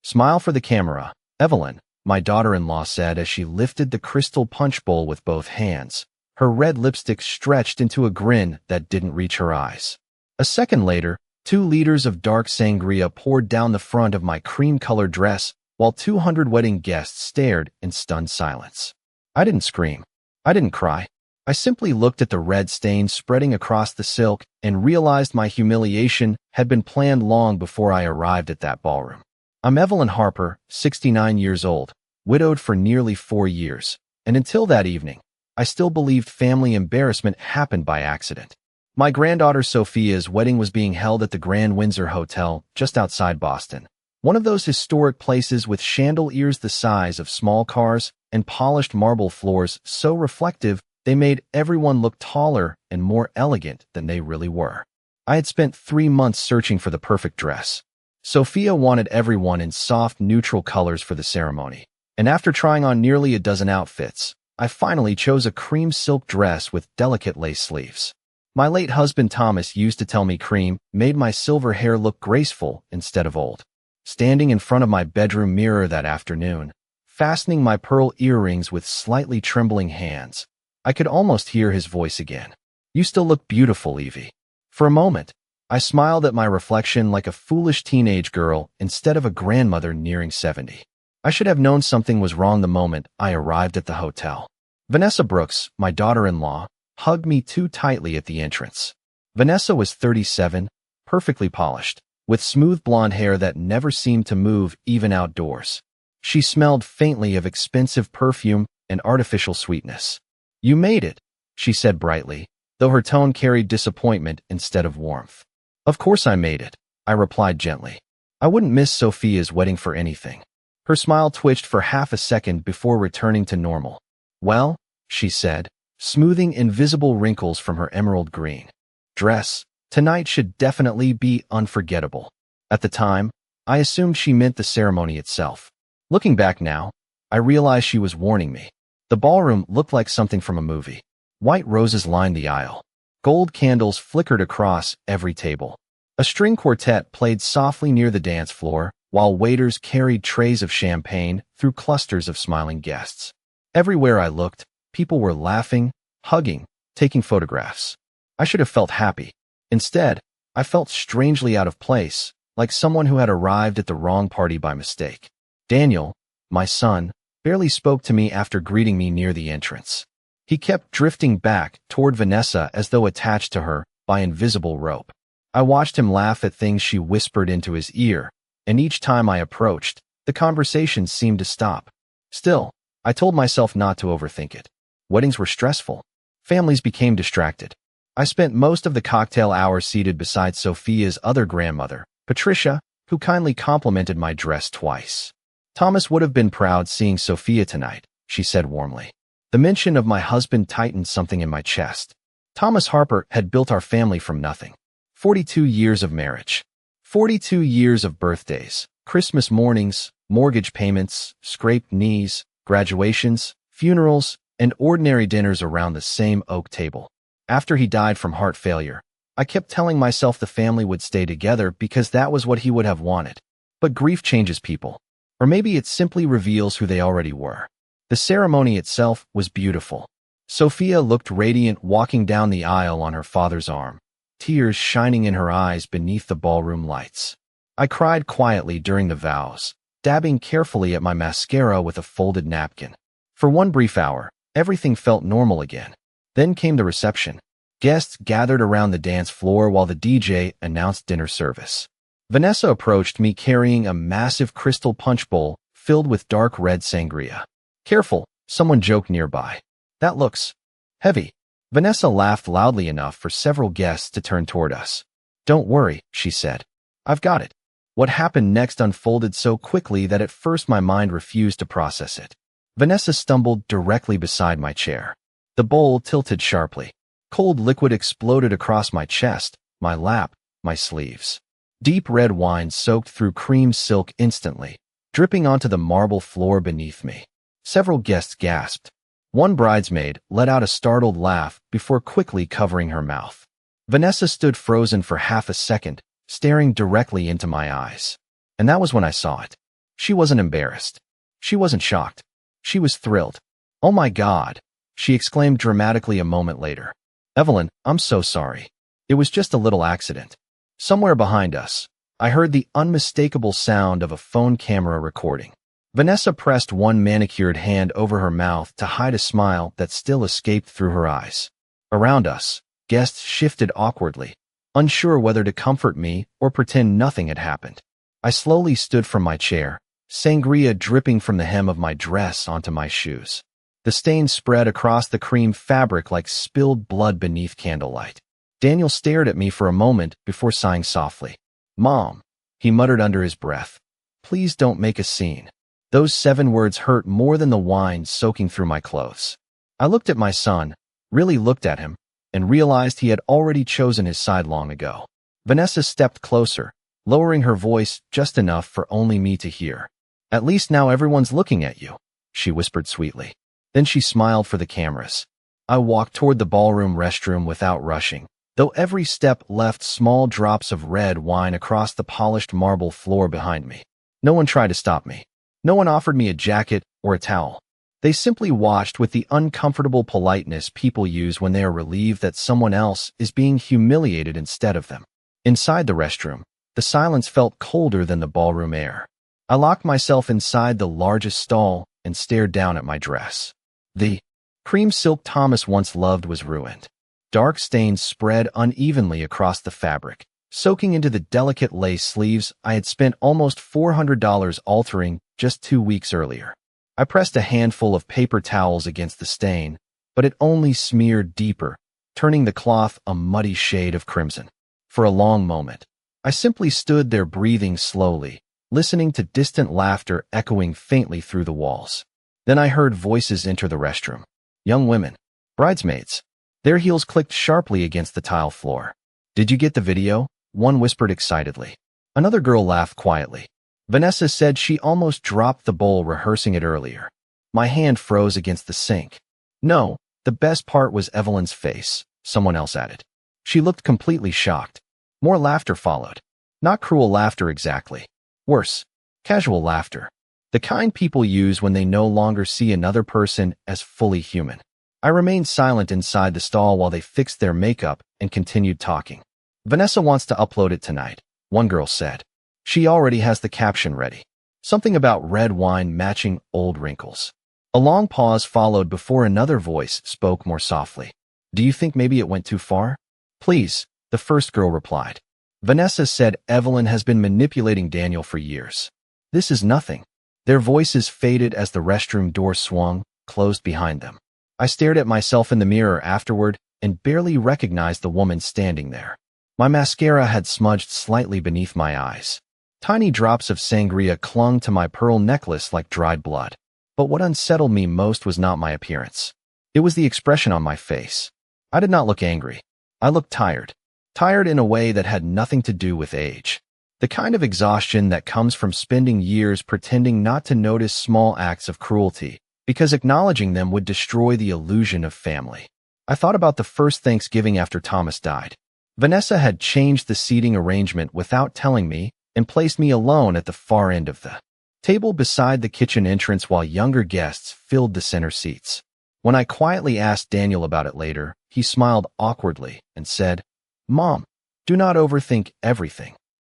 Smile for the camera, Evelyn, my daughter-in-law said as she lifted the crystal punch bowl with both hands. Her red lipstick stretched into a grin that didn't reach her eyes. A second later, 2 liters of dark sangria poured down the front of my cream-colored dress, while 200 wedding guests stared in stunned silence. I didn't scream. I didn't cry. I simply looked at the red stain spreading across the silk and realized my humiliation had been planned long before I arrived at that ballroom. I'm Evelyn Harper, 69 years old, widowed for nearly 4 years, and until that evening, I still believed family embarrassment happened by accident. My granddaughter Sophia's wedding was being held at the Grand Windsor Hotel just outside Boston, one of those historic places with chandeliers the size of small cars and polished marble floors so reflective they made everyone look taller and more elegant than they really were. I had spent 3 months searching for the perfect dress. Sophia wanted everyone in soft, neutral colors for the ceremony, and after trying on nearly a dozen outfits, I finally chose a cream silk dress with delicate lace sleeves. My late husband Thomas used to tell me cream made my silver hair look graceful instead of old. Standing in front of my bedroom mirror that afternoon, fastening my pearl earrings with slightly trembling hands, I could almost hear his voice again. "You still look beautiful, Evie." For a moment, I smiled at my reflection like a foolish teenage girl instead of a grandmother nearing 70. I should have known something was wrong the moment I arrived at the hotel. Vanessa Brooks, my daughter-in-law, hugged me too tightly at the entrance. Vanessa was 37, perfectly polished, with smooth blonde hair that never seemed to move even outdoors. She smelled faintly of expensive perfume and artificial sweetness. "You made it," she said brightly, though her tone carried disappointment instead of warmth. "Of course I made it," I replied gently. I wouldn't miss Sophia's wedding for anything. Her smile twitched for half a second before returning to normal. "Well," she said, smoothing invisible wrinkles from her emerald green dress, "tonight should definitely be unforgettable." At the time, I assumed she meant the ceremony itself. Looking back now, I realized she was warning me. The ballroom looked like something from a movie. White roses lined the aisle. Gold candles flickered across every table. A string quartet played softly near the dance floor, while waiters carried trays of champagne through clusters of smiling guests. Everywhere I looked, people were laughing, hugging, taking photographs. I should have felt happy. Instead, I felt strangely out of place, like someone who had arrived at the wrong party by mistake. Daniel, my son, barely spoke to me after greeting me near the entrance. He kept drifting back toward Vanessa as though attached to her by invisible rope. I watched him laugh at things she whispered into his ear, and each time I approached, the conversation seemed to stop. Still, I told myself not to overthink it. Weddings were stressful. Families became distracted. I spent most of the cocktail hour seated beside Sophia's other grandmother, Patricia, who kindly complimented my dress twice. "Thomas would have been proud seeing Sophia tonight," she said warmly. The mention of my husband tightened something in my chest. Thomas Harper had built our family from nothing. 42 years of marriage. 42 years of birthdays, Christmas mornings, mortgage payments, scraped knees, graduations, funerals, and ordinary dinners around the same oak table. After he died from heart failure, I kept telling myself the family would stay together because that was what he would have wanted. But grief changes people. Or maybe it simply reveals who they already were. The ceremony itself was beautiful. Sophia looked radiant walking down the aisle on her father's arm, tears shining in her eyes beneath the ballroom lights. I cried quietly during the vows, dabbing carefully at my mascara with a folded napkin. For one brief hour, everything felt normal again. Then came the reception. Guests gathered around the dance floor while the DJ announced dinner service. Vanessa approached me carrying a massive crystal punch bowl filled with dark red sangria. "Careful," someone joked nearby. "That looks heavy." Vanessa laughed loudly enough for several guests to turn toward us. "Don't worry," she said. "I've got it." What happened next unfolded so quickly that at first my mind refused to process it. Vanessa stumbled directly beside my chair. The bowl tilted sharply. Cold liquid exploded across my chest, my lap, my sleeves. Deep red wine soaked through cream silk instantly, dripping onto the marble floor beneath me. Several guests gasped. One bridesmaid let out a startled laugh before quickly covering her mouth. Vanessa stood frozen for half a second, staring directly into my eyes. And that was when I saw it. She wasn't embarrassed. She wasn't shocked. She was thrilled. "Oh my God," she exclaimed dramatically a moment later. "Evelyn, I'm so sorry. It was just a little accident." Somewhere behind us, I heard the unmistakable sound of a phone camera recording. Vanessa pressed one manicured hand over her mouth to hide a smile that still escaped through her eyes. Around us, guests shifted awkwardly, unsure whether to comfort me or pretend nothing had happened. I slowly stood from my chair, sangria dripping from the hem of my dress onto my shoes. The stain spread across the cream fabric like spilled blood beneath candlelight. Daniel stared at me for a moment before sighing softly. "Mom," he muttered under his breath, "please don't make a scene." Those 7 words hurt more than the wine soaking through my clothes. I looked at my son, really looked at him, and realized he had already chosen his side long ago. Vanessa stepped closer, lowering her voice just enough for only me to hear. "At least now everyone's looking at you," she whispered sweetly. Then she smiled for the cameras. I walked toward the ballroom restroom without rushing, though every step left small drops of red wine across the polished marble floor behind me. No one tried to stop me. No one offered me a jacket or a towel. They simply watched with the uncomfortable politeness people use when they are relieved that someone else is being humiliated instead of them. Inside the restroom, the silence felt colder than the ballroom air. I locked myself inside the largest stall and stared down at my dress. The cream silk Thomas once loved was ruined. Dark stains spread unevenly across the fabric, soaking into the delicate lace sleeves I had spent almost $400 altering just 2 weeks earlier. I pressed a handful of paper towels against the stain, but it only smeared deeper, turning the cloth a muddy shade of crimson. For a long moment, I simply stood there breathing slowly, listening to distant laughter echoing faintly through the walls. Then I heard voices enter the restroom. Young women, bridesmaids. Their heels clicked sharply against the tile floor. "Did you get the video?" one whispered excitedly. Another girl laughed quietly. Vanessa said she almost dropped the bowl rehearsing it earlier. My hand froze against the sink. "No, the best part was Evelyn's face," someone else added. She looked completely shocked. More laughter followed. Not cruel laughter exactly. Worse, casual laughter. The kind people use when they no longer see another person as fully human. I remained silent inside the stall while they fixed their makeup and continued talking. "Vanessa wants to upload it tonight," one girl said. "She already has the caption ready. Something about red wine matching old wrinkles." A long pause followed before another voice spoke more softly. "Do you think maybe it went too far?" "Please," the first girl replied. Vanessa said Evelyn has been manipulating Daniel for years. "This is nothing." Their voices faded as the restroom door swung, closed behind them. I stared at myself in the mirror afterward and barely recognized the woman standing there. My mascara had smudged slightly beneath my eyes. Tiny drops of sangria clung to my pearl necklace like dried blood. But what unsettled me most was not my appearance. It was the expression on my face. I did not look angry. I looked tired. Tired in a way that had nothing to do with age. The kind of exhaustion that comes from spending years pretending not to notice small acts of cruelty, because acknowledging them would destroy the illusion of family. I thought about the first Thanksgiving after Thomas died. Vanessa had changed the seating arrangement without telling me and placed me alone at the far end of the table beside the kitchen entrance while younger guests filled the center seats. When I quietly asked Daniel about it later, he smiled awkwardly and said, "Mom, do not overthink everything."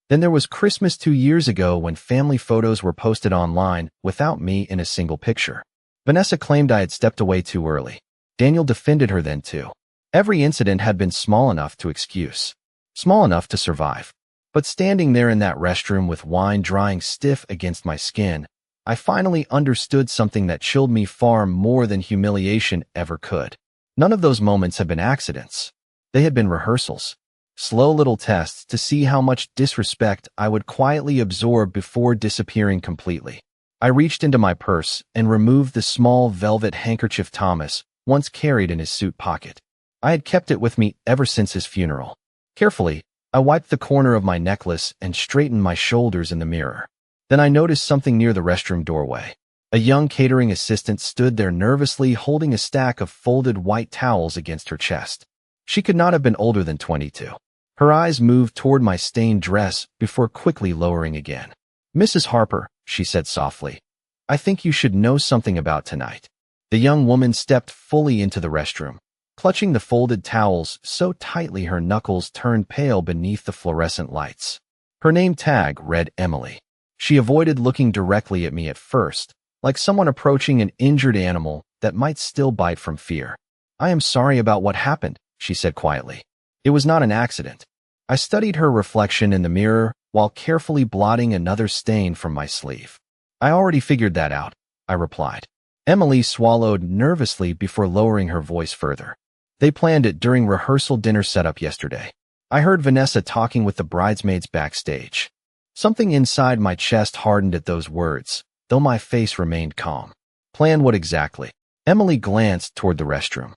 Then there was Christmas 2 years ago when family photos were posted online without me in a single picture. Vanessa claimed I had stepped away too early. Daniel defended her then too. Every incident had been small enough to excuse, small enough to survive. But standing there in that restroom with wine drying stiff against my skin, I finally understood something that chilled me far more than humiliation ever could. None of those moments had been accidents. They had been rehearsals. Slow little tests to see how much disrespect I would quietly absorb before disappearing completely. I reached into my purse and removed the small velvet handkerchief Thomas once carried in his suit pocket. I had kept it with me ever since his funeral. Carefully, I wiped the corner of my necklace and straightened my shoulders in the mirror. Then I noticed something near the restroom doorway. A young catering assistant stood there nervously holding a stack of folded white towels against her chest. She could not have been older than 22. Her eyes moved toward my stained dress before quickly lowering again. "Mrs. Harper," she said softly. I think you should know something about tonight. The young woman stepped fully into the restroom, clutching the folded towels so tightly her knuckles turned pale beneath the fluorescent lights. Her name tag read Emily. She avoided looking directly at me at first, like someone approaching an injured animal that might still bite from fear. I am sorry about what happened, she said quietly. It was not an accident. I studied her reflection in the mirror while carefully blotting another stain from my sleeve. I already figured that out, I replied. Emily swallowed nervously before lowering her voice further. They planned it during rehearsal dinner setup yesterday. I heard Vanessa talking with the bridesmaids backstage. Something inside my chest hardened at those words, though my face remained calm. Plan what exactly? Emily glanced toward the restroom.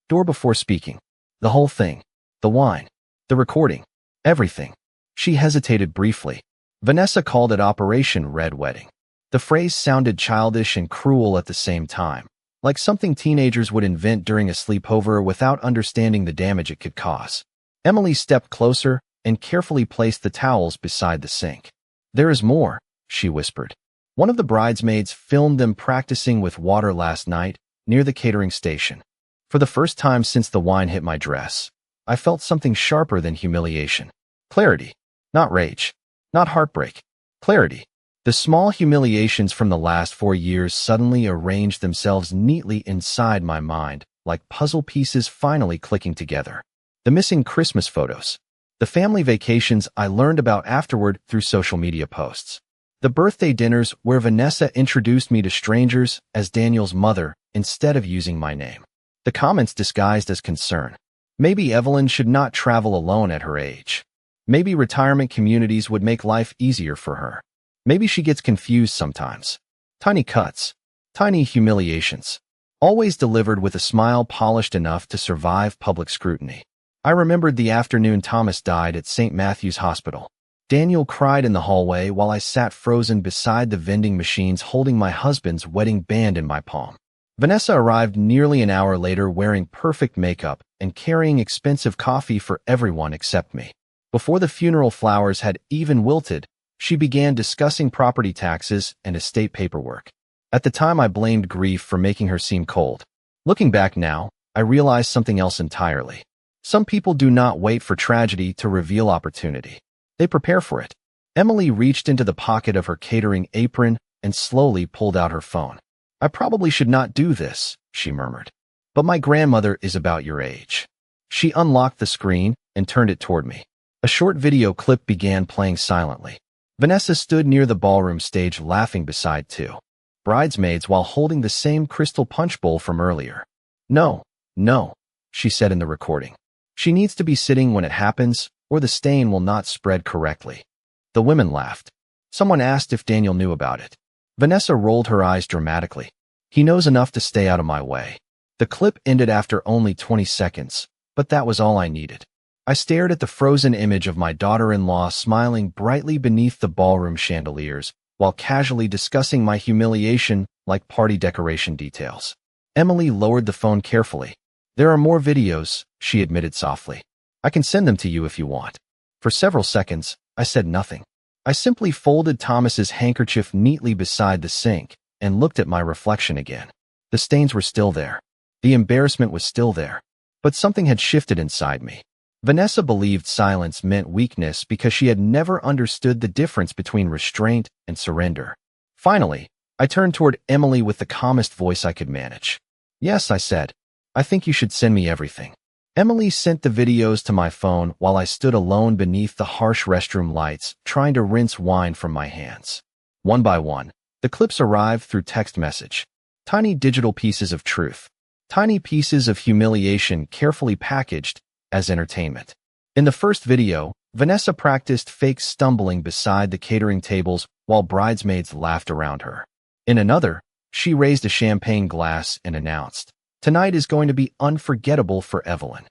Door before speaking. The whole thing. The wine. The recording. Everything. She hesitated briefly. Vanessa called it Operation Red Wedding. The phrase sounded childish and cruel at the same time, like something teenagers would invent during a sleepover without understanding the damage it could cause. Emily stepped closer and carefully placed the towels beside the sink. There is more, she whispered. One of the bridesmaids filmed them practicing with water last night near the catering station. For the first time since the wine hit my dress, I felt something sharper than humiliation. Clarity. Not rage. Not heartbreak. Clarity. The small humiliations from the last 4 years suddenly arranged themselves neatly inside my mind, like puzzle pieces finally clicking together. The missing Christmas photos. The family vacations I learned about afterward through social media posts. The birthday dinners where Vanessa introduced me to strangers as Daniel's mother instead of using my name. The comments disguised as concern. Maybe Evelyn should not travel alone at her age. Maybe retirement communities would make life easier for her. Maybe she gets confused sometimes. Tiny cuts. Tiny humiliations. Always delivered with a smile polished enough to survive public scrutiny. I remembered the afternoon Thomas died at St. Matthew's Hospital. Daniel cried in the hallway while I sat frozen beside the vending machines holding my husband's wedding band in my palm. Vanessa arrived nearly an hour later wearing perfect makeup and carrying expensive coffee for everyone except me. Before the funeral flowers had even wilted, she began discussing property taxes and estate paperwork. At the time, I blamed grief for making her seem cold. Looking back now, I realized something else entirely. Some people do not wait for tragedy to reveal opportunity. They prepare for it. Emily reached into the pocket of her catering apron and slowly pulled out her phone. I probably should not do this, she murmured. But my grandmother is about your age. She unlocked the screen and turned it toward me. A short video clip began playing silently. Vanessa stood near the ballroom stage laughing beside two bridesmaids while holding the same crystal punch bowl from earlier. No, she said in the recording. She needs to be sitting when it happens, or the stain will not spread correctly. The women laughed. Someone asked if Daniel knew about it. Vanessa rolled her eyes dramatically. He knows enough to stay out of my way. The clip ended after only 20 seconds, but that was all I needed. I stared at the frozen image of my daughter-in-law smiling brightly beneath the ballroom chandeliers, while casually discussing my humiliation like party decoration details. Emily lowered the phone carefully. There are more videos, she admitted softly. I can send them to you if you want. For several seconds, I said nothing. I simply folded Thomas's handkerchief neatly beside the sink and looked at my reflection again. The stains were still there. The embarrassment was still there. But something had shifted inside me. Vanessa believed silence meant weakness because she had never understood the difference between restraint and surrender. Finally, I turned toward Emily with the calmest voice I could manage. Yes, I said. I think you should send me everything. Emily sent the videos to my phone while I stood alone beneath the harsh restroom lights, trying to rinse wine from my hands. One by one, the clips arrived through text message. Tiny digital pieces of truth. Tiny pieces of humiliation carefully packaged as entertainment. In the first video, Vanessa practiced fake stumbling beside the catering tables while bridesmaids laughed around her. In another, she raised a champagne glass and announced, "Tonight is going to be unforgettable for Evelyn."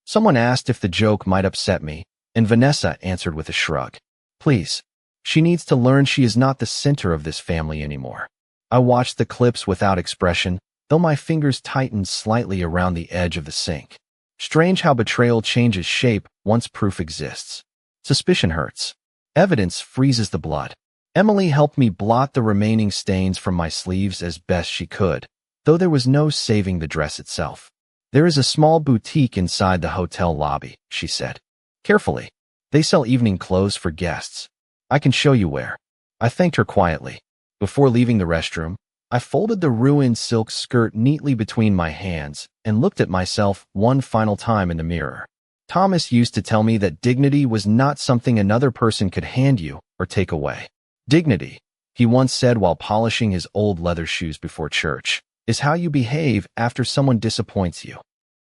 Someone asked if the joke might upset me, and Vanessa answered with a shrug. Please. She needs to learn she is not the center of this family anymore. I watched the clips without expression, though my fingers tightened slightly around the edge of the sink. Strange how betrayal changes shape once proof exists. Suspicion hurts. Evidence freezes the blood. Emily helped me blot the remaining stains from my sleeves as best she could, though there was no saving the dress itself. There is a small boutique inside the hotel lobby, she said. Carefully. They sell evening clothes for guests. I can show you where. I thanked her quietly. Before leaving the restroom, I folded the ruined silk skirt neatly between my hands and looked at myself one final time in the mirror. Thomas used to tell me that dignity was not something another person could hand you or take away. Dignity, he once said while polishing his old leather shoes before church, is how you behave after someone disappoints you.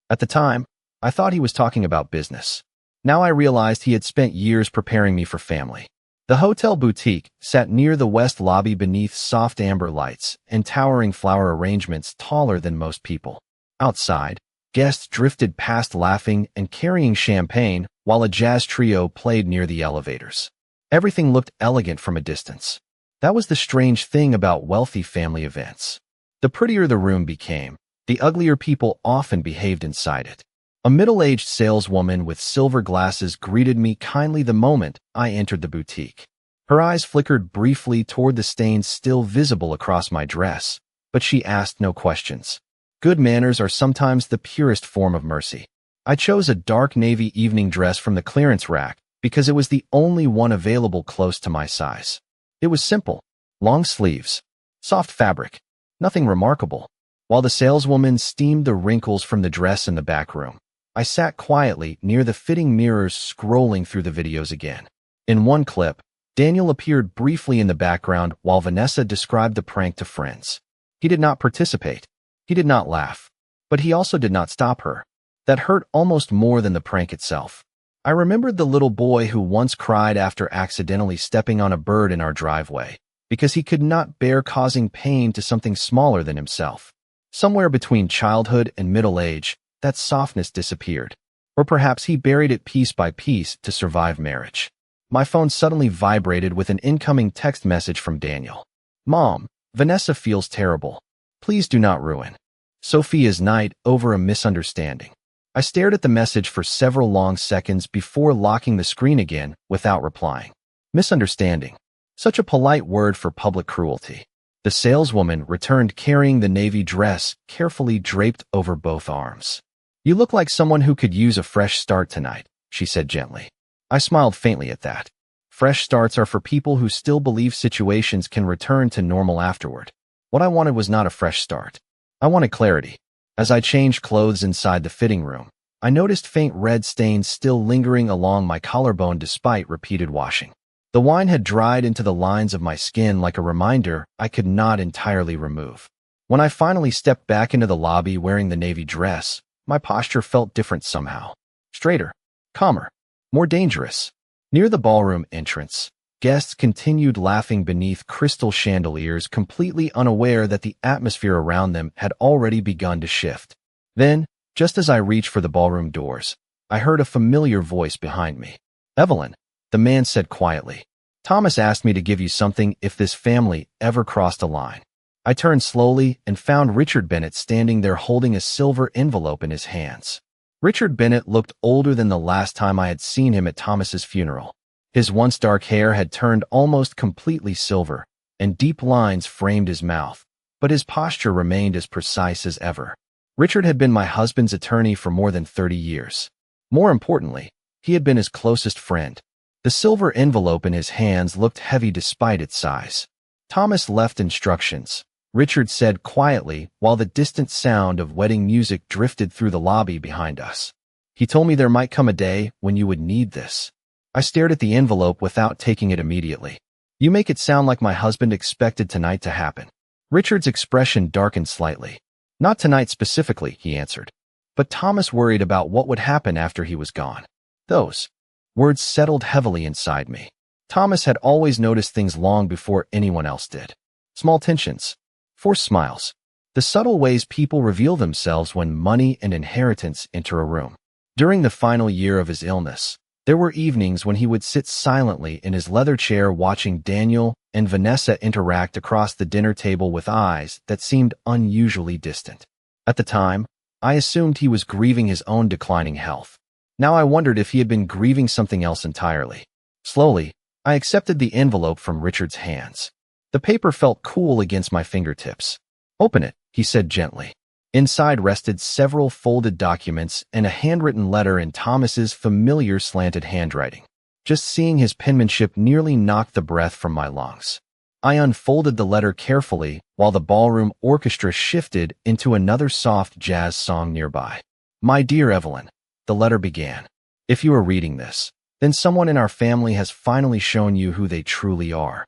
At the time, I thought he was talking about business. Now I realized he had spent years preparing me for family. The hotel boutique sat near the west lobby beneath soft amber lights and towering flower arrangements taller than most people. Outside, guests drifted past laughing and carrying champagne while a jazz trio played near the elevators. Everything looked elegant from a distance. That was the strange thing about wealthy family events. The prettier the room became, the uglier people often behaved inside it. A middle-aged saleswoman with silver glasses greeted me kindly the moment I entered the boutique. Her eyes flickered briefly toward the stains still visible across my dress, but she asked no questions. Good manners are sometimes the purest form of mercy. I chose a dark navy evening dress from the clearance rack because it was the only one available close to my size. It was simple, long sleeves, soft fabric, nothing remarkable. While the saleswoman steamed the wrinkles from the dress in the back room, I sat quietly near the fitting mirrors scrolling through the videos again. In one clip, Daniel appeared briefly in the background while Vanessa described the prank to friends. He did not participate. He did not laugh. But he also did not stop her. That hurt almost more than the prank itself. I remembered the little boy who once cried after accidentally stepping on a bird in our driveway because he could not bear causing pain to something smaller than himself. Somewhere between childhood and middle age, that softness disappeared. Or perhaps he buried it piece by piece to survive marriage. My phone suddenly vibrated with an incoming text message from Daniel. Mom, Vanessa feels terrible. Please do not ruin Sophia's night over a misunderstanding. I stared at the message for several long seconds before locking the screen again without replying. Misunderstanding. Such a polite word for public cruelty. The saleswoman returned carrying the navy dress carefully draped over both arms. You look like someone who could use a fresh start tonight, she said gently. I smiled faintly at that. Fresh starts are for people who still believe situations can return to normal afterward. What I wanted was not a fresh start. I wanted clarity. As I changed clothes inside the fitting room, I noticed faint red stains still lingering along my collarbone despite repeated washing. The wine had dried into the lines of my skin like a reminder I could not entirely remove. When I finally stepped back into the lobby wearing the navy dress, my posture felt different somehow. Straighter, calmer, more dangerous. Near the ballroom entrance, guests continued laughing beneath crystal chandeliers, completely unaware that the atmosphere around them had already begun to shift. Then, just as I reached for the ballroom doors, I heard a familiar voice behind me. Evelyn, the man said quietly. Thomas asked me to give you something if this family ever crossed a line. I turned slowly and found Richard Bennett standing there holding a silver envelope in his hands. Richard Bennett looked older than the last time I had seen him at Thomas's funeral. His once dark hair had turned almost completely silver, and deep lines framed his mouth, but his posture remained as precise as ever. Richard had been my husband's attorney for more than 30 years. More importantly, he had been his closest friend. The silver envelope in his hands looked heavy despite its size. Thomas left instructions, Richard said quietly while the distant sound of wedding music drifted through the lobby behind us. He told me there might come a day when you would need this. I stared at the envelope without taking it immediately. You make it sound like my husband expected tonight to happen. Richard's expression darkened slightly. Not tonight specifically, he answered. But Thomas worried about what would happen after he was gone. Those words settled heavily inside me. Thomas had always noticed things long before anyone else did. Small tensions, forced smiles, the subtle ways people reveal themselves when money and inheritance enter a room. During the final year of his illness, there were evenings when he would sit silently in his leather chair watching Daniel and Vanessa interact across the dinner table with eyes that seemed unusually distant. At the time, I assumed he was grieving his own declining health. Now I wondered if he had been grieving something else entirely. Slowly, I accepted the envelope from Richard's hands. The paper felt cool against my fingertips. "Open it," he said gently. Inside rested several folded documents and a handwritten letter in Thomas's familiar slanted handwriting. Just seeing his penmanship nearly knocked the breath from my lungs. I unfolded the letter carefully while the ballroom orchestra shifted into another soft jazz song nearby. "My dear Evelyn," the letter began. "If you are reading this, then someone in our family has finally shown you who they truly are."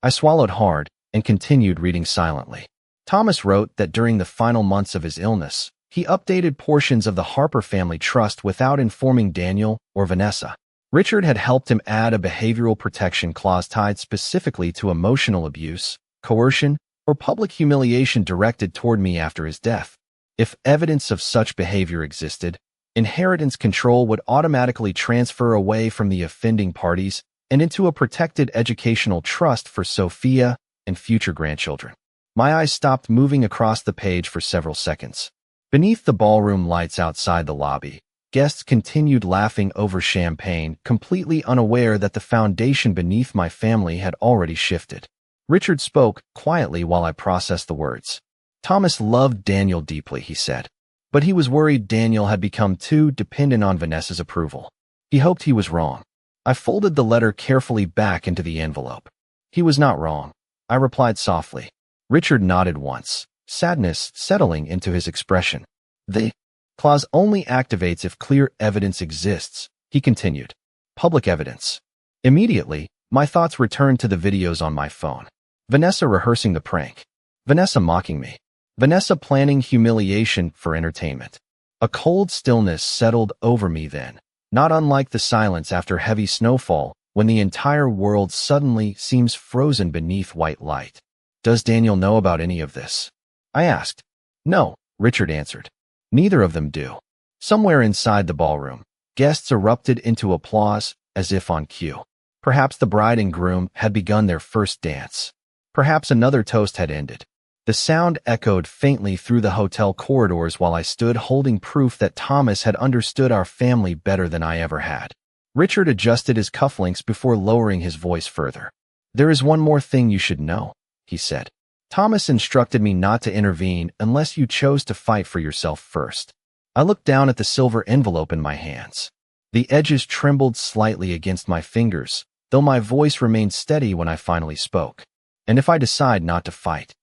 I swallowed hard and continued reading silently. Thomas wrote that during the final months of his illness, he updated portions of the Harper family trust without informing Daniel or Vanessa. Richard had helped him add a behavioral protection clause tied specifically to emotional abuse, coercion, or public humiliation directed toward me after his death. If evidence of such behavior existed, inheritance control would automatically transfer away from the offending parties and into a protected educational trust for Sophia and future grandchildren. My eyes stopped moving across the page for several seconds. Beneath the ballroom lights outside the lobby, guests continued laughing over champagne, completely unaware that the foundation beneath my family had already shifted. Richard spoke quietly while I processed the words. Thomas loved Daniel deeply, he said, but he was worried Daniel had become too dependent on Vanessa's approval. He hoped he was wrong. I folded the letter carefully back into the envelope. "He was not wrong," I replied softly. Richard nodded once, sadness settling into his expression. "The clause only activates if clear evidence exists," he continued. "Public evidence." Immediately, my thoughts returned to the videos on my phone. Vanessa rehearsing the prank. Vanessa mocking me. Vanessa planning humiliation for entertainment. A cold stillness settled over me then, not unlike the silence after heavy snowfall when the entire world suddenly seems frozen beneath white light. "Does Daniel know about any of this?" I asked. "No," Richard answered. "Neither of them do." Somewhere inside the ballroom, guests erupted into applause as if on cue. Perhaps the bride and groom had begun their first dance. Perhaps another toast had ended. The sound echoed faintly through the hotel corridors while I stood holding proof that Thomas had understood our family better than I ever had. Richard adjusted his cufflinks before lowering his voice further. "There is one more thing you should know," he said. "Thomas instructed me not to intervene unless you chose to fight for yourself first." I looked down at the silver envelope in my hands. The edges trembled slightly against my fingers, though my voice remained steady when I finally spoke. "And if I decide not to fight?"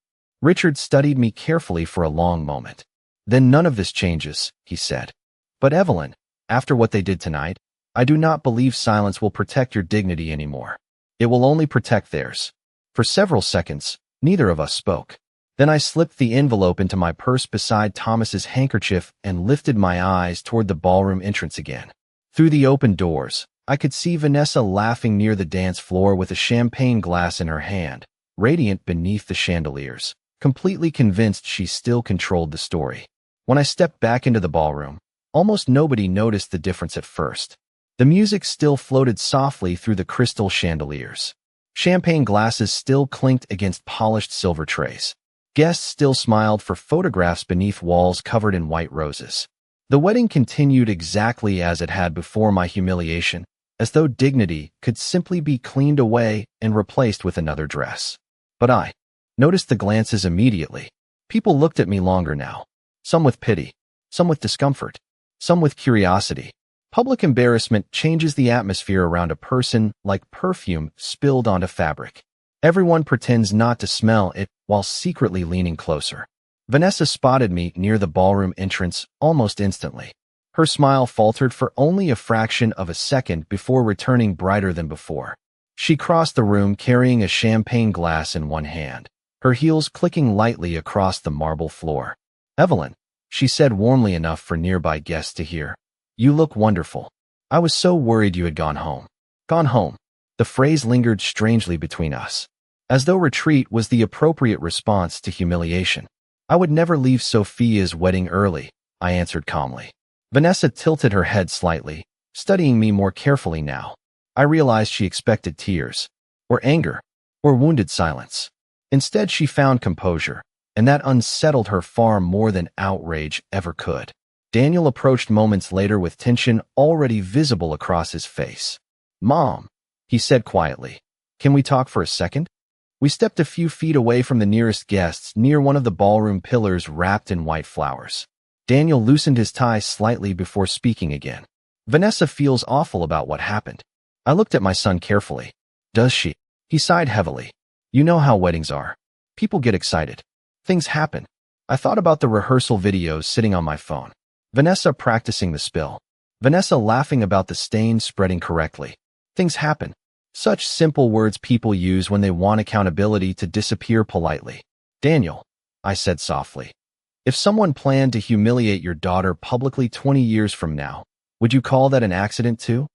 Richard studied me carefully for a long moment. "Then none of this changes," he said. "But Evelyn, after what they did tonight, I do not believe silence will protect your dignity anymore. It will only protect theirs." For several seconds, neither of us spoke. Then I slipped the envelope into my purse beside Thomas's handkerchief and lifted my eyes toward the ballroom entrance again. Through the open doors, I could see Vanessa laughing near the dance floor with a champagne glass in her hand, radiant beneath the chandeliers, completely convinced she still controlled the story. When I stepped back into the ballroom, almost nobody noticed the difference at first. The music still floated softly through the crystal chandeliers. Champagne glasses still clinked against polished silver trays. Guests still smiled for photographs beneath walls covered in white roses. The wedding continued exactly as it had before my humiliation, as though dignity could simply be cleaned away and replaced with another dress. But I noticed the glances immediately. People looked at me longer now, some with pity, some with discomfort, some with curiosity. Public embarrassment changes the atmosphere around a person like perfume spilled onto fabric. Everyone pretends not to smell it while secretly leaning closer. Vanessa spotted me near the ballroom entrance almost instantly. Her smile faltered for only a fraction of a second before returning brighter than before. She crossed the room carrying a champagne glass in one hand, her heels clicking lightly across the marble floor. "Evelyn," she said warmly enough for nearby guests to hear, "you look wonderful. I was so worried you had gone home." Gone home. The phrase lingered strangely between us, as though retreat was the appropriate response to humiliation. "I would never leave Sophia's wedding early," I answered calmly. Vanessa tilted her head slightly, studying me more carefully now. I realized she expected tears, or anger, or wounded silence. Instead, she found composure, and that unsettled her far more than outrage ever could. Daniel approached moments later with tension already visible across his face. "Mom," He said quietly. Can we talk for a second? We stepped a few feet away from the nearest guests near one of the ballroom pillars wrapped in white flowers. Daniel loosened his tie slightly before speaking again. Vanessa feels awful about what happened. I looked at my son carefully. Does she? He sighed heavily. You know how weddings are. People get excited. Things happen. I thought about the rehearsal videos sitting on my phone. Vanessa practicing the spill. Vanessa laughing about the stain spreading correctly. Things happen. Such simple words people use when they want accountability to disappear politely. Daniel, I said softly, if someone planned to humiliate your daughter publicly 20 years from now, would you call that an accident too?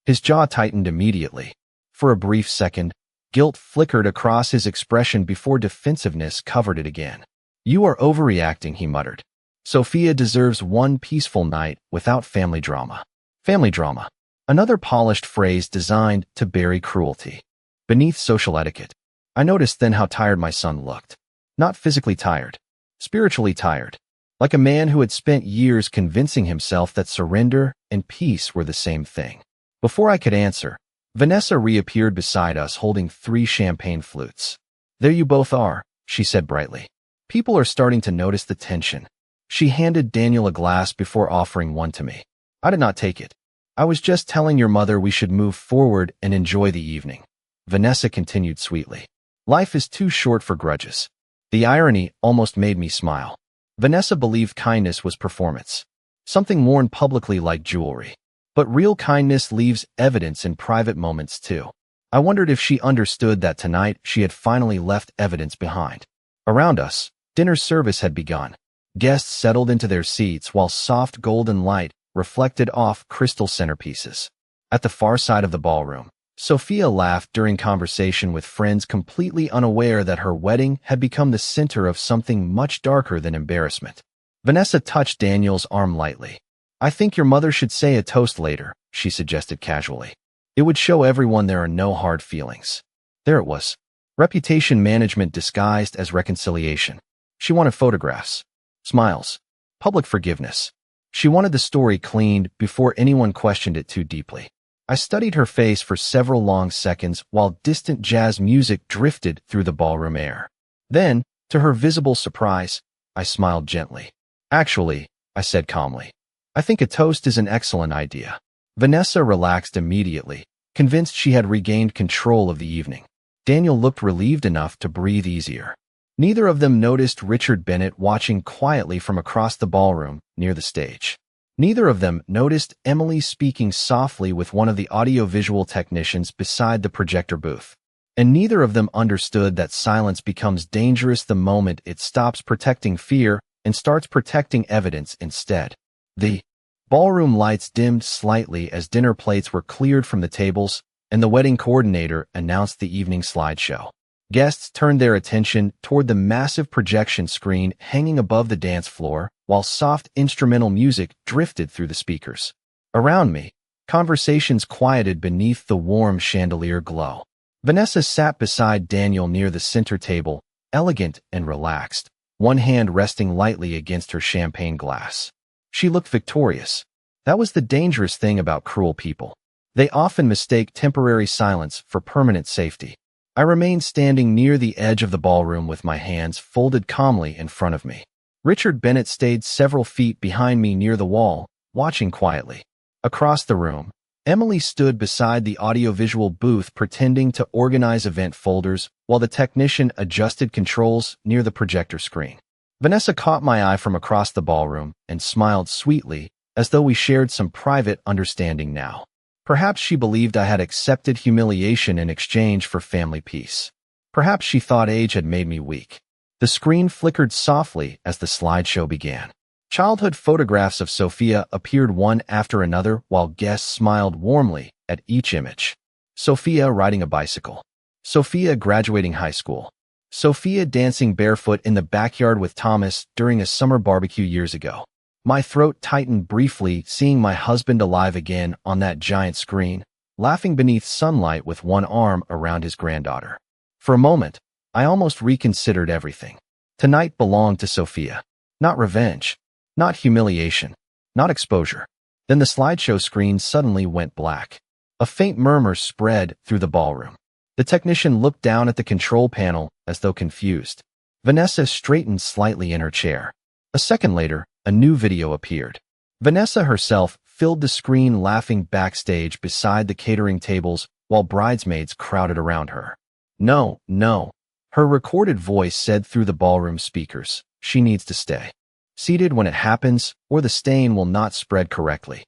His jaw tightened immediately. For a brief second, guilt flickered across his expression before defensiveness covered it again. You are overreacting, he muttered. Sophia deserves one peaceful night without family drama. Family drama. Another polished phrase designed to bury cruelty. Beneath social etiquette. I noticed then how tired my son looked. Not physically tired. Spiritually tired. Like a man who had spent years convincing himself that surrender and peace were the same thing. Before I could answer, Vanessa reappeared beside us holding 3 champagne flutes. There you both are, she said brightly. People are starting to notice the tension. She handed Daniel a glass before offering one to me. I did not take it. I was just telling your mother we should move forward and enjoy the evening. Vanessa continued sweetly. Life is too short for grudges. The irony almost made me smile. Vanessa believed kindness was performance. Something worn publicly like jewelry. But real kindness leaves evidence in private moments too. I wondered if she understood that tonight she had finally left evidence behind. Around us, dinner service had begun. Guests settled into their seats while soft golden light reflected off crystal centerpieces. At the far side of the ballroom, Sophia laughed during conversation with friends, completely unaware that her wedding had become the center of something much darker than embarrassment. Vanessa touched Daniel's arm lightly. I think your mother should say a toast later, she suggested casually. It would show everyone there are no hard feelings. There it was. Reputation management disguised as reconciliation. She wanted photographs, smiles, public forgiveness. She wanted the story cleaned before anyone questioned it too deeply. I studied her face for several long seconds while distant jazz music drifted through the ballroom air. Then, to her visible surprise, I smiled gently. Actually, I said calmly, I think a toast is an excellent idea. Vanessa relaxed immediately, convinced she had regained control of the evening. Daniel looked relieved enough to breathe easier. Neither of them noticed Richard Bennett watching quietly from across the ballroom near the stage. Neither of them noticed Emily speaking softly with one of the audiovisual technicians beside the projector booth. And neither of them understood that silence becomes dangerous the moment it stops protecting fear and starts protecting evidence instead. The ballroom lights dimmed slightly as dinner plates were cleared from the tables, and the wedding coordinator announced the evening slideshow. Guests turned their attention toward the massive projection screen hanging above the dance floor, while soft instrumental music drifted through the speakers. Around me, conversations quieted beneath the warm chandelier glow. Vanessa sat beside Daniel near the center table, elegant and relaxed, one hand resting lightly against her champagne glass. She looked victorious. That was the dangerous thing about cruel people. They often mistake temporary silence for permanent safety. I remained standing near the edge of the ballroom with my hands folded calmly in front of me. Richard Bennett stayed several feet behind me near the wall, watching quietly. Across the room, Emily stood beside the audiovisual booth pretending to organize event folders while the technician adjusted controls near the projector screen. Vanessa caught my eye from across the ballroom and smiled sweetly, as though we shared some private understanding now. Perhaps she believed I had accepted humiliation in exchange for family peace. Perhaps she thought age had made me weak. The screen flickered softly as the slideshow began. Childhood photographs of Sophia appeared one after another while guests smiled warmly at each image. Sophia riding a bicycle. Sophia graduating high school. Sophia dancing barefoot in the backyard with Thomas during a summer barbecue years ago. My throat tightened briefly seeing my husband alive again on that giant screen, laughing beneath sunlight with one arm around his granddaughter. For a moment, I almost reconsidered everything. Tonight belonged to Sophia. Not revenge. Not humiliation. Not exposure. Then the slideshow screen suddenly went black. A faint murmur spread through the ballroom. The technician looked down at the control panel as though confused. Vanessa straightened slightly in her chair. A second later, a new video appeared. Vanessa herself filled the screen laughing backstage beside the catering tables while bridesmaids crowded around her. No, no. Her recorded voice said through the ballroom speakers, she needs to stay seated when it happens, or the stain will not spread correctly.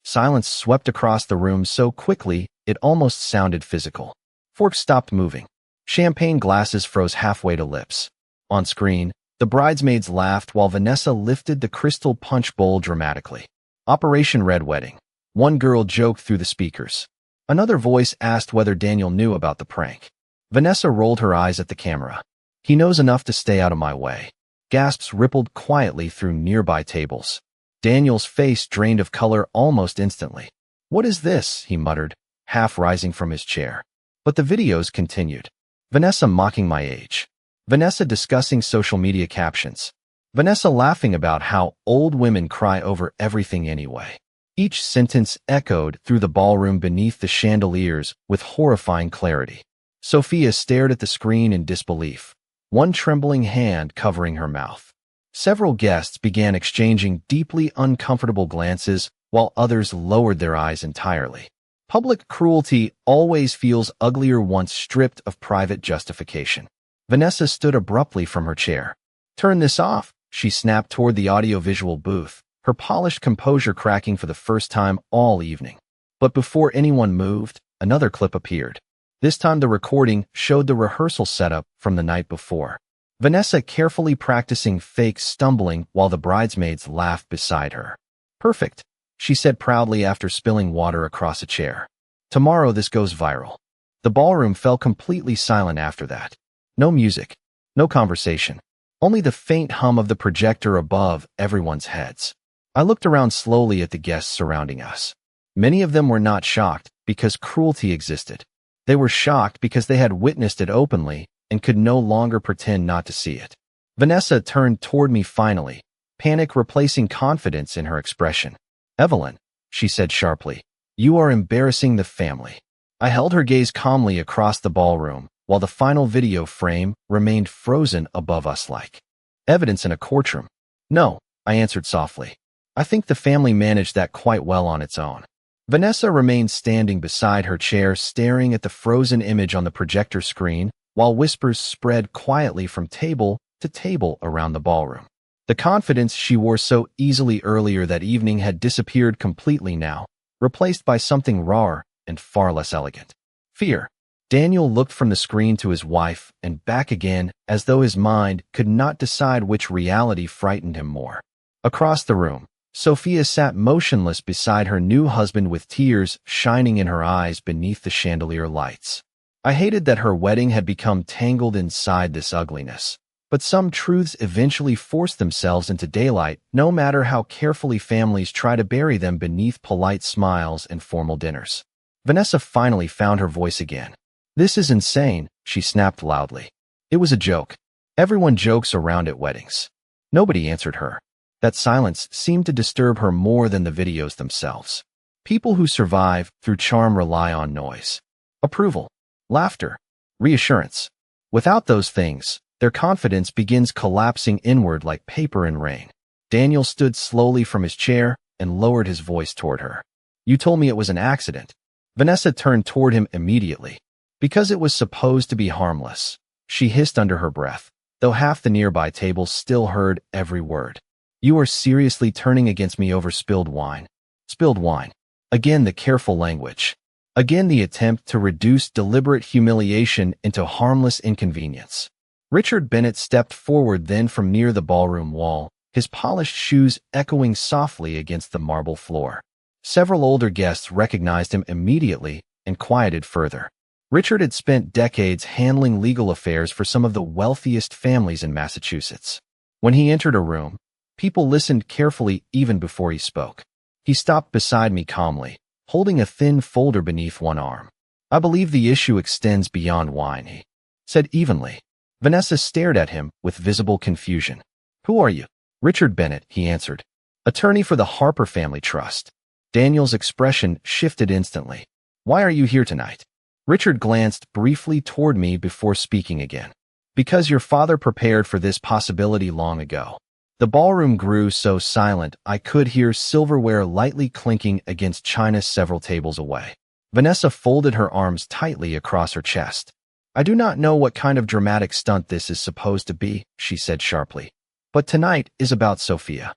Silence swept across the room so quickly it almost sounded physical. Forks stopped moving. Champagne glasses froze halfway to lips. On screen, the bridesmaids laughed while Vanessa lifted the crystal punch bowl dramatically. Operation Red Wedding. One girl joked through the speakers. Another voice asked whether Daniel knew about the prank. Vanessa rolled her eyes at the camera. He knows enough to stay out of my way. Gasps rippled quietly through nearby tables. Daniel's face drained of color almost instantly. What is this? He muttered, half rising from his chair. But the videos continued. Vanessa mocking my age. Vanessa discussing social media captions. Vanessa laughing about how old women cry over everything anyway. Each sentence echoed through the ballroom beneath the chandeliers with horrifying clarity. Sophia stared at the screen in disbelief, one trembling hand covering her mouth. Several guests began exchanging deeply uncomfortable glances while others lowered their eyes entirely. Public cruelty always feels uglier once stripped of private justification. Vanessa stood abruptly from her chair. Turn this off, she snapped toward the audiovisual booth, her polished composure cracking for the first time all evening. But before anyone moved, another clip appeared. This time the recording showed the rehearsal setup from the night before. Vanessa carefully practicing fake stumbling while the bridesmaids laughed beside her. Perfect, she said proudly after spilling water across a chair. Tomorrow this goes viral. The ballroom fell completely silent after that. No music, no conversation, only the faint hum of the projector above everyone's heads. I looked around slowly at the guests surrounding us. Many of them were not shocked because cruelty existed. They were shocked because they had witnessed it openly and could no longer pretend not to see it. Vanessa turned toward me finally, panic replacing confidence in her expression. Evelyn, she said sharply, you are embarrassing the family. I held her gaze calmly across the ballroom while the final video frame remained frozen above us like evidence in a courtroom. No, I answered softly. I think the family managed that quite well on its own. Vanessa remained standing beside her chair staring at the frozen image on the projector screen while whispers spread quietly from table to table around the ballroom. The confidence she wore so easily earlier that evening had disappeared completely now, replaced by something rawer and far less elegant. Fear. Daniel looked from the screen to his wife and back again as though his mind could not decide which reality frightened him more. Across the room, Sophia sat motionless beside her new husband with tears shining in her eyes beneath the chandelier lights. I hated that her wedding had become tangled inside this ugliness, but some truths eventually forced themselves into daylight no matter how carefully families try to bury them beneath polite smiles and formal dinners. Vanessa finally found her voice again. This is insane, she snapped loudly. It was a joke. Everyone jokes around at weddings. Nobody answered her. That silence seemed to disturb her more than the videos themselves. People who survive through charm rely on noise, approval, laughter, reassurance. Without those things, their confidence begins collapsing inward like paper in rain. Daniel stood slowly from his chair and lowered his voice toward her. You told me it was an accident. Vanessa turned toward him immediately. Because it was supposed to be harmless, she hissed under her breath, though half the nearby tables still heard every word. You are seriously turning against me over spilled wine. Spilled wine. Again the careful language. Again the attempt to reduce deliberate humiliation into harmless inconvenience. Richard Bennett stepped forward then from near the ballroom wall, his polished shoes echoing softly against the marble floor. Several older guests recognized him immediately and quieted further. Richard had spent decades handling legal affairs for some of the wealthiest families in Massachusetts. When he entered a room, people listened carefully even before he spoke. He stopped beside me calmly, holding a thin folder beneath one arm. I believe the issue extends beyond wine, he said evenly. Vanessa stared at him with visible confusion. Who are you? Richard Bennett, he answered. Attorney for the Harper Family Trust. Daniel's expression shifted instantly. Why are you here tonight? Richard glanced briefly toward me before speaking again. Because your father prepared for this possibility long ago. The ballroom grew so silent I could hear silverware lightly clinking against china several tables away. Vanessa folded her arms tightly across her chest. I do not know what kind of dramatic stunt this is supposed to be, she said sharply. But tonight is about Sophia.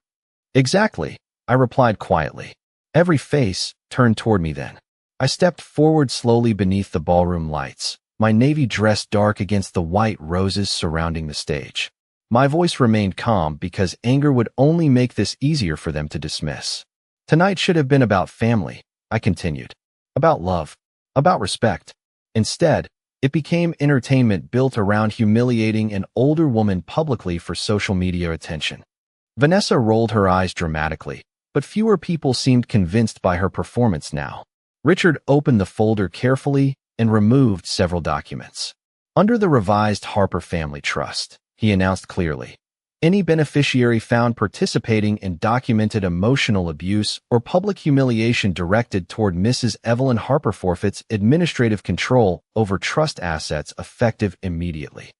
Exactly, I replied quietly. Every face turned toward me then. I stepped forward slowly beneath the ballroom lights, my navy dress dark against the white roses surrounding the stage. My voice remained calm because anger would only make this easier for them to dismiss. Tonight should have been about family, I continued. About love. About respect. Instead, it became entertainment built around humiliating an older woman publicly for social media attention. Vanessa rolled her eyes dramatically, but fewer people seemed convinced by her performance now. Richard opened the folder carefully and removed several documents. Under the revised Harper Family Trust, he announced clearly, any beneficiary found participating in documented emotional abuse or public humiliation directed toward Mrs. Evelyn Harper forfeits administrative control over trust assets effective immediately.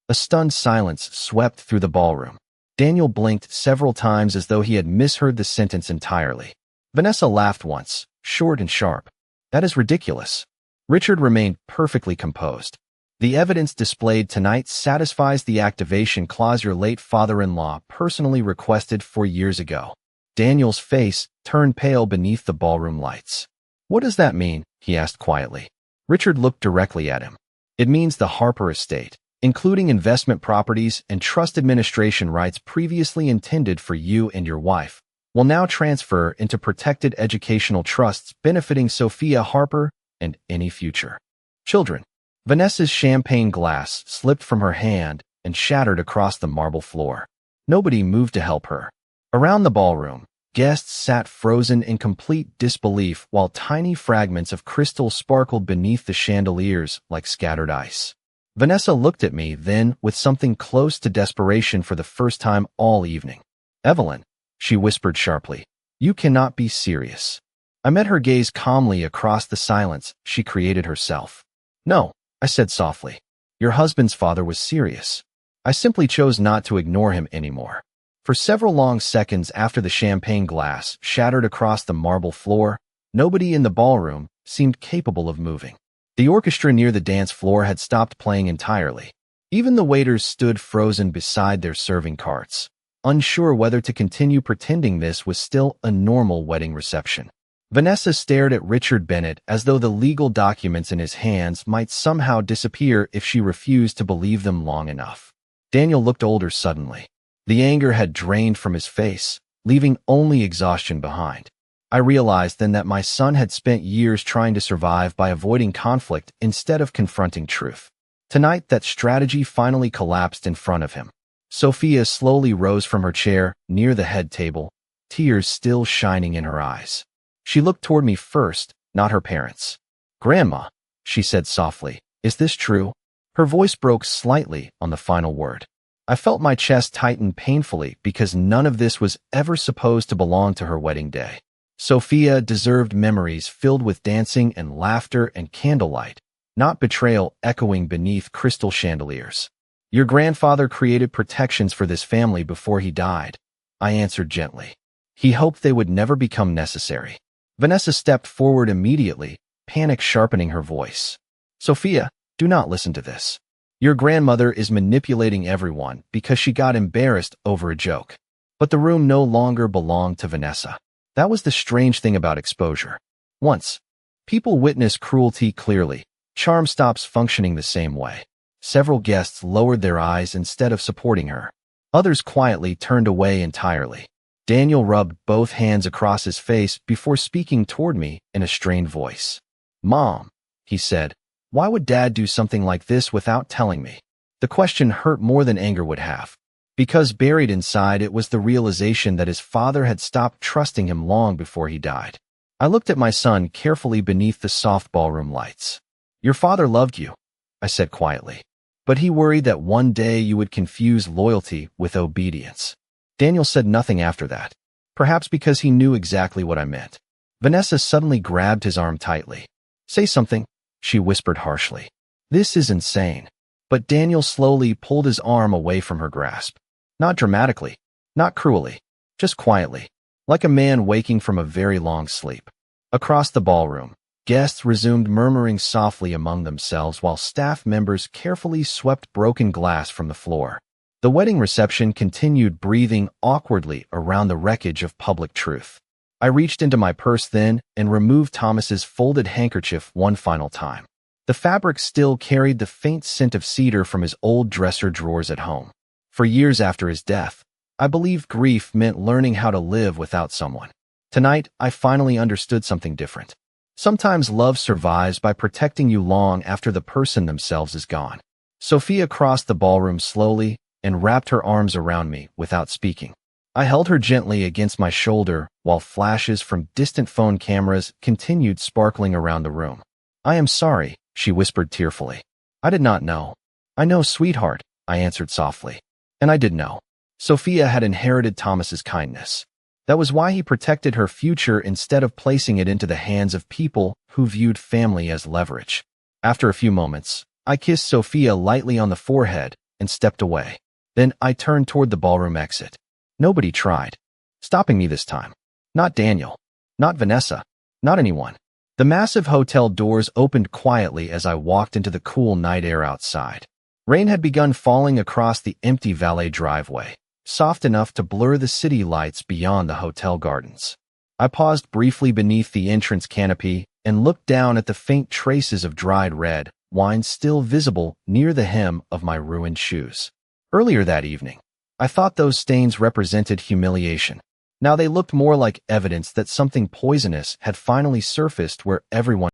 A stunned silence swept through the ballroom. Daniel blinked several times as though he had misheard the sentence entirely. Vanessa laughed once, short and sharp. That is ridiculous. Richard remained perfectly composed. The evidence displayed tonight satisfies the activation clause your late father-in-law personally requested 4 years ago. Daniel's face turned pale beneath the ballroom lights. What does that mean? He asked quietly. Richard looked directly at him. It means the Harper estate, including investment properties and trust administration rights previously intended for you and your wife, will now transfer into protected educational trusts benefiting Sophia Harper and any future children. Vanessa's champagne glass slipped from her hand and shattered across the marble floor. Nobody moved to help her. Around the ballroom, guests sat frozen in complete disbelief while tiny fragments of crystal sparkled beneath the chandeliers like scattered ice. Vanessa looked at me then with something close to desperation for the first time all evening. Evelyn, she whispered sharply, you cannot be serious. I met her gaze calmly across the silence she created herself. No, I said softly. Your husband's father was serious. I simply chose not to ignore him anymore. For several long seconds after the champagne glass shattered across the marble floor, nobody in the ballroom seemed capable of moving. The orchestra near the dance floor had stopped playing entirely. Even the waiters stood frozen beside their serving carts, unsure whether to continue pretending this was still a normal wedding reception. Vanessa stared at Richard Bennett as though the legal documents in his hands might somehow disappear if she refused to believe them long enough. Daniel looked older suddenly. The anger had drained from his face, leaving only exhaustion behind. I realized then that my son had spent years trying to survive by avoiding conflict instead of confronting truth. Tonight, that strategy finally collapsed in front of him. Sophia slowly rose from her chair near the head table, tears still shining in her eyes. She looked toward me first, not her parents. Grandma, she said softly, is this true? Her voice broke slightly on the final word. I felt my chest tighten painfully because none of this was ever supposed to belong to her wedding day. Sophia deserved memories filled with dancing and laughter and candlelight, not betrayal echoing beneath crystal chandeliers. Your grandfather created protections for this family before he died, I answered gently. He hoped they would never become necessary. Vanessa stepped forward immediately, panic sharpening her voice. Sophia, do not listen to this. Your grandmother is manipulating everyone because she got embarrassed over a joke. But the room no longer belonged to Vanessa. That was the strange thing about exposure. Once people witness cruelty clearly, charm stops functioning the same way. Several guests lowered their eyes instead of supporting her. Others quietly turned away entirely. Daniel rubbed both hands across his face before speaking toward me in a strained voice. Mom, he said, why would Dad do something like this without telling me? The question hurt more than anger would have. Because buried inside it was the realization that his father had stopped trusting him long before he died. I looked at my son carefully beneath the soft ballroom lights. Your father loved you, I said quietly. But he worried that one day you would confuse loyalty with obedience. Daniel said nothing after that, perhaps because he knew exactly what I meant. Vanessa suddenly grabbed his arm tightly. Say something, she whispered harshly. This is insane. But Daniel slowly pulled his arm away from her grasp. Not dramatically, not cruelly, just quietly, like a man waking from a very long sleep. Across the ballroom, guests resumed murmuring softly among themselves while staff members carefully swept broken glass from the floor. The wedding reception continued, breathing awkwardly around the wreckage of public truth. I reached into my purse then and removed Thomas's folded handkerchief one final time. The fabric still carried the faint scent of cedar from his old dresser drawers at home. For years after his death, I believed grief meant learning how to live without someone. Tonight, I finally understood something different. Sometimes love survives by protecting you long after the person themselves is gone. Sophia crossed the ballroom slowly and wrapped her arms around me without speaking. I held her gently against my shoulder while flashes from distant phone cameras continued sparkling around the room. I am sorry, she whispered tearfully. I did not know. I know, sweetheart, I answered softly. And I did know. Sophia had inherited Thomas's kindness. That was why he protected her future instead of placing it into the hands of people who viewed family as leverage. After a few moments, I kissed Sophia lightly on the forehead and stepped away. Then I turned toward the ballroom exit. Nobody tried stopping me this time. Not Daniel. Not Vanessa. Not anyone. The massive hotel doors opened quietly as I walked into the cool night air outside. Rain had begun falling across the empty valet driveway, soft enough to blur the city lights beyond the hotel gardens. I paused briefly beneath the entrance canopy and looked down at the faint traces of dried red wine still visible near the hem of my ruined shoes. Earlier that evening, I thought those stains represented humiliation. Now they looked more like evidence that something poisonous had finally surfaced where everyone